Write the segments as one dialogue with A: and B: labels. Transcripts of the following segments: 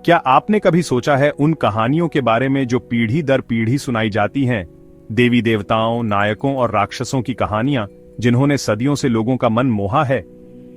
A: क्या आपने कभी सोचा है उन कहानियों के बारे में जो पीढ़ी दर पीढ़ी सुनाई जाती हैं? देवी देवताओं, नायकों और राक्षसों की कहानियां जिन्होंने सदियों से लोगों का मन मोहा है।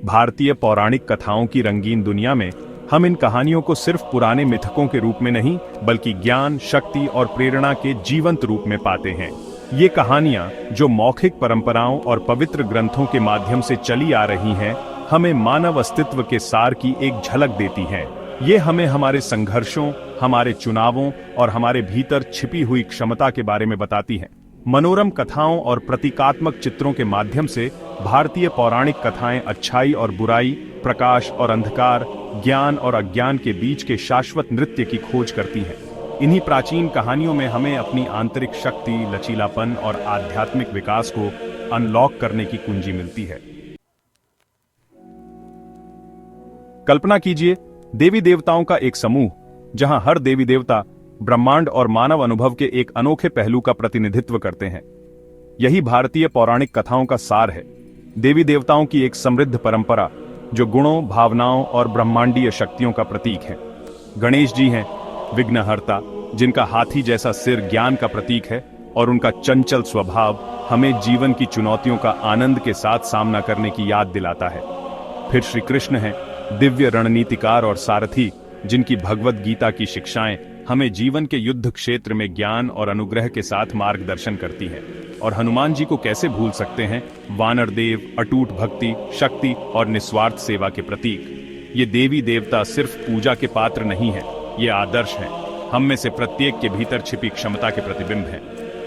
A: भारतीय पौराणिक कथाओं की रंगीन दुनिया में हम इन कहानियों को सिर्फ पुराने मिथकों के रूप में नहीं, बल्कि ज्ञान, शक्ति और प्रेरणा के जीवंत रूप में पाते हैं। ये कहानियां जो मौखिक परंपराओं और पवित्र ग्रंथों के माध्यम से चली आ रही हैं, हमें मानव अस्तित्व के सार की एक झलक देती हैं। ये हमें हमारे संघर्षों, हमारे चुनावों और हमारे भीतर छिपी हुई क्षमता के बारे में बताती हैं। मनोरम कथाओं और प्रतीकात्मक चित्रों के माध्यम से भारतीय पौराणिक कथाएं अच्छाई और बुराई, प्रकाश और अंधकार, ज्ञान और अज्ञान के बीच के शाश्वत नृत्य की खोज करती हैं। इन्हीं प्राचीन कहानियों में हमें अपनी आंतरिक शक्ति, लचीलापन और आध्यात्मिक विकास को अनलॉक करने की कुंजी मिलती है। कल्पना कीजिए, देवी देवताओं का एक समूह, जहां हर देवी देवता ब्रह्मांड और मानव अनुभव के एक अनोखे पहलू का प्रतिनिधित्व करते हैं। यही भारतीय पौराणिक कथाओं का सार है। देवी देवताओं की एक समृद्ध परंपरा जो गुणों, भावनाओं और ब्रह्मांडीय शक्तियों का प्रतीक है। गणेश जी हैं विघ्नहर्ता, जिनका हाथी जैसा सिर ज्ञान का प्रतीक है और उनका चंचल स्वभाव हमें जीवन की चुनौतियों का आनंद के साथ सामना करने की याद दिलाता है। फिर श्री कृष्ण हैं दिव्य रणनीतिकार और सारथी, जिनकी भगवद गीता की शिक्षाएं हमें जीवन के युद्ध क्षेत्र में ज्ञान और अनुग्रह के साथ मार्गदर्शन करती हैं। और हनुमान जी को कैसे भूल सकते हैं, वानर देव, अटूट भक्ति, शक्ति और निस्वार्थ सेवा के प्रतीक। ये देवी देवता सिर्फ पूजा के पात्र नहीं है, ये आदर्श हैं। हम में से प्रत्येक के भीतर छिपी क्षमता के प्रतिबिंब हैं।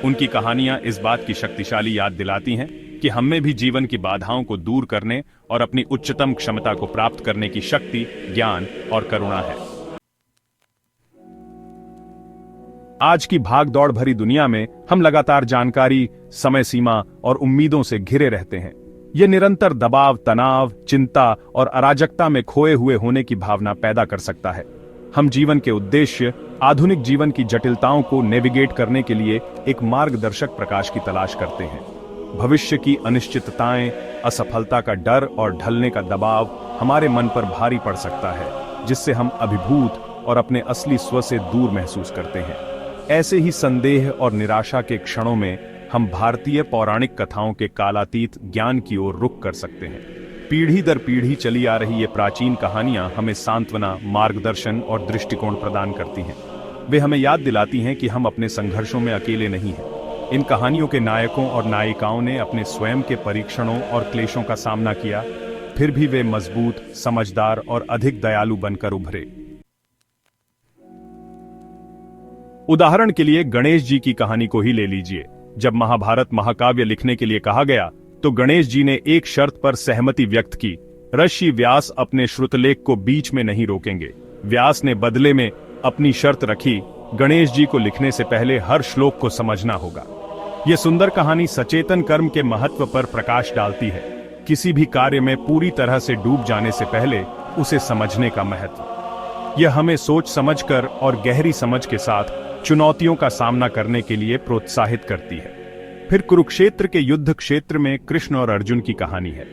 A: उनकी कहानियां इस बात की शक्तिशाली याद दिलाती हैं कि हम में भी जीवन की बाधाओं को दूर करने और अपनी उच्चतम क्षमता को प्राप्त करने की शक्ति, ज्ञान और करुणा है। आज की भाग दौड़ भरी दुनिया में हम लगातार जानकारी, समय सीमा और उम्मीदों से घिरे रहते हैं। यह निरंतर दबाव, तनाव, चिंता और अराजकता में खोए हुए होने की भावना पैदा कर सकता है। हम जीवन के उद्देश्य, आधुनिक जीवन की जटिलताओं को नेविगेट करने के लिए एक मार्गदर्शक प्रकाश की तलाश करते हैं। भविष्य की अनिश्चितताएं, असफलता का डर और ढलने का दबाव हमारे मन पर भारी पड़ सकता है, जिससे हम अभिभूत और अपने असली स्व से दूर महसूस करते हैं। ऐसे ही संदेह और निराशा के क्षणों में हम भारतीय पौराणिक कथाओं के कालातीत ज्ञान की ओर रुख कर सकते हैं। पीढ़ी दर पीढ़ी चली आ रही ये प्राचीन कहानियां हमें सांत्वना, मार्गदर्शन और दृष्टिकोण प्रदान करती हैं। वे हमें याद दिलाती हैं कि हम अपने संघर्षों में अकेले नहीं हैं। इन कहानियों के नायकों और नायिकाओं ने अपने स्वयं के परीक्षणों और क्लेशों का सामना किया, फिर भी वे मजबूत, समझदार और अधिक दयालु बनकर उभरे। उदाहरण के लिए गणेश जी की कहानी को ही ले लीजिए। जब महाभारत महाकाव्य लिखने के लिए कहा गया, तो गणेश जी ने एक शर्त पर सहमति व्यक्त की। ऋषि व्यास अपने श्रुतलेख को बीच में नहीं रोकेंगे। व्यास ने बदले में अपनी शर्त रखी, गणेश जी को लिखने से पहले हर श्लोक को समझना होगा। यह सुंदर कहानी सचेतन कर्म के महत्व पर प्रकाश डालती है। किसी भी कार्य में पूरी तरह से डूब जाने से पहले उसे समझने का महत्व। यह हमें सोच समझकर और गहरी समझ के साथ चुनौतियों का सामना करने के लिए प्रोत्साहित करती है। फिर कुरुक्षेत्र के युद्ध क्षेत्र में कृष्ण और अर्जुन की कहानी है।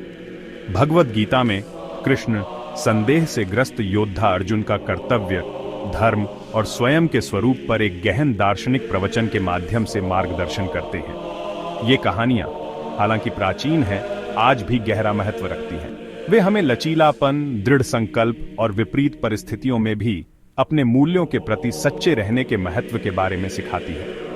A: भगवद गीता में कृष्ण संदेह से ग्रस्त योद्धा अर्जुन का कर्तव्य, धर्म और स्वयं के स्वरूप पर एक गहन दार्शनिक प्रवचन के माध्यम से मार्गदर्शन करते हैं। ये कहानियां हालांकि प्राचीन हैं, आज भी गहरा महत्व रखती हैं। वे हमें लचीलापन, दृढ़ संकल्प और विपरीत परिस्थितियों में भी अपने मूल्यों के प्रति सच्चे रहने के महत्व के बारे में सिखाती है।